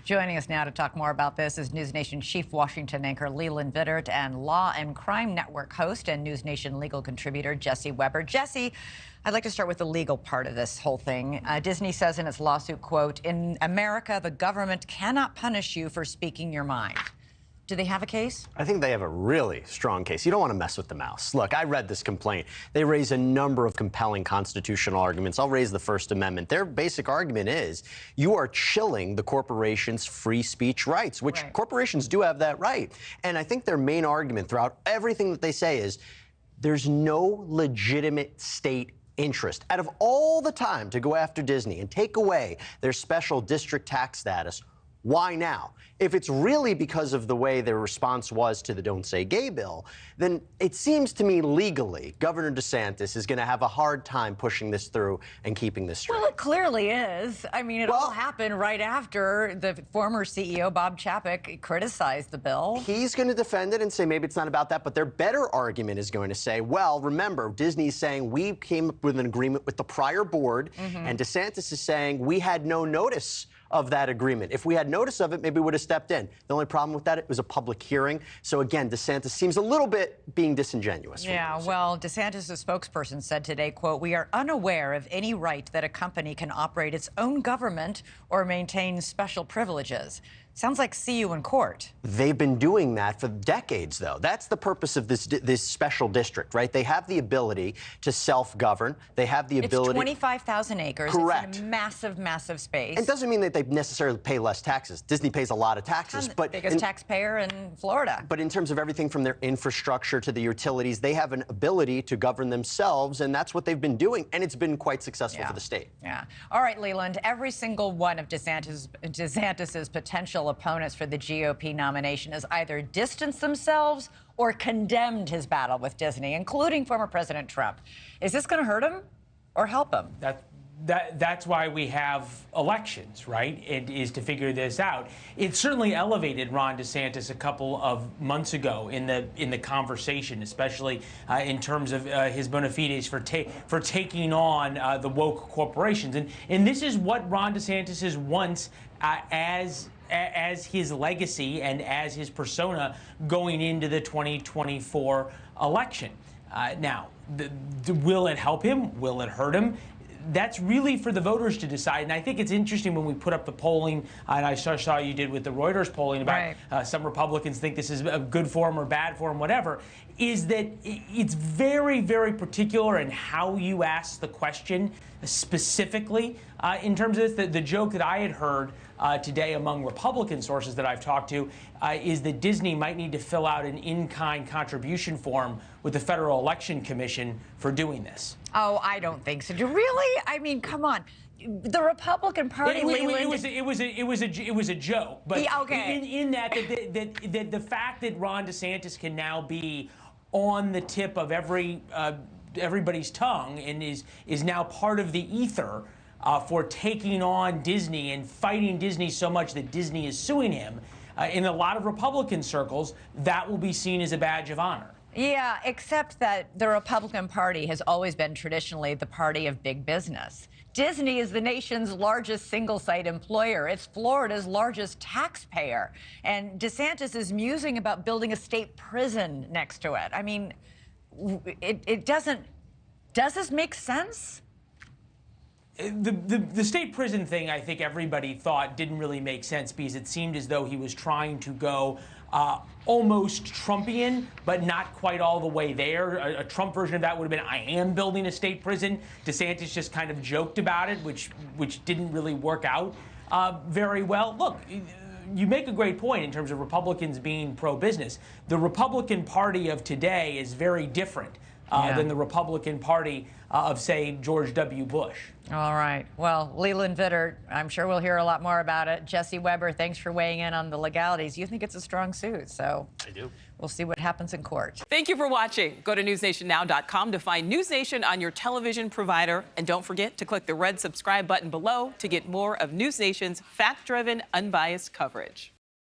Joining us now to talk more about this is NewsNation chief Washington anchor Leland Vittert and Law and Crime Network host and NewsNation legal contributor Jesse Weber. Jesse, I'd like to start with the legal part of this whole thing. Disney says in its lawsuit, quote, "In America, the government cannot punish you for speaking your mind." Do they have a case? I think they have a really strong case. You don't want to mess with the mouse. Look, I read this complaint. They raise a number of compelling constitutional arguments. I'll raise the First Amendment. Their basic argument is you are chilling the corporation's free speech rights, which corporations do have that right. And I think their main argument throughout everything that they say is there's no legitimate state interest. Out of all the time to go after Disney and take away their special district tax status, why now? If it's really because of the way their response was to the Don't Say Gay bill, then it seems to me legally Governor DeSantis is going to have a hard time pushing this through and keeping this straight. Well, it clearly is. I mean, it all happened right after the former CEO, Bob Chapek, criticized the bill. He's going to defend it and say maybe it's not about that, but their better argument is going to say, well, remember, Disney's saying we came up with an agreement with the prior board, and DeSantis is saying we had no notice of that agreement. If we had notice of it, maybe we would have stepped in. The only problem with that, it was a public hearing. So again, DeSantis seems a little bit being disingenuous. Yeah, well, DeSantis' spokesperson said today, quote, "We are unaware of any right that a company can operate its own government or maintain special privileges." Sounds like see you in court. They've been doing that for decades, though. That's the purpose of this special district, right? They have the ability to self-govern. They have the ability. It's 25,000 acres. Correct. It's in a massive, massive space. It doesn't mean that they necessarily pay less taxes. Disney pays a lot of taxes, but biggest taxpayer in Florida. But in terms of everything from their infrastructure to the utilities, they have an ability to govern themselves, and that's what they've been doing, and it's been quite successful for the state. Yeah. All right, Leland. Every single one of DeSantis's potential opponents for the GOP nomination has either distanced themselves or condemned his battle with Disney, including former President Trump. Is this going to hurt him or help him? That's why we have elections, right? It is to figure this out. It certainly elevated Ron DeSantis a couple of months ago in the conversation, especially in terms of his bona fides for taking on the woke corporations, and this is what Ron DeSantis is once as his legacy and as his persona going into the 2024 election. Now, will it help him? Will it hurt him? That's really for the voters to decide. And I think it's interesting when we put up the polling, and I saw you did with the Reuters polling about some Republicans think this is a good for him or bad for him, whatever, is that it's very, very particular in how you ask the question specifically in terms of this. The joke that I had heard today among Republican sources that I've talked to is that Disney might need to fill out an in-kind contribution form with the Federal Election Commission for doing this. Oh, I don't think so. Really? I mean, come on. The Republican Party. It was a joke, but in that the fact that Ron DeSantis can now be on the tip of everybody's tongue and is now part of the ether for taking on Disney and fighting Disney so much that Disney is suing him, in a lot of Republican circles, that will be seen as a badge of honor. Yeah, except that the Republican Party has always been traditionally the party of big business. Disney is the nation's largest single-site employer. It's Florida's largest taxpayer. And DeSantis is musing about building a state prison next to it. I mean, it doesn't... Does this make sense? The state prison thing, I think everybody thought didn't really make sense because it seemed as though he was trying to go almost Trumpian, but not quite all the way there. A Trump version of that would have been, I am building a state prison. DeSantis just kind of joked about it, which didn't really work out very well. Look, you make a great point in terms of Republicans being pro-business. The Republican Party of today is very different than the Republican Party of, say, George W. Bush. All right. Well, Leland Vittert, I'm sure we'll hear a lot more about it. Jesse Weber, thanks for weighing in on the legalities. You think it's a strong suit, so I do. We'll see what happens in court. Thank you for watching. Go to newsnationnow.com to find NewsNation on your television provider. And don't forget to click the red subscribe button below to get more of NewsNation's fact-driven, unbiased coverage.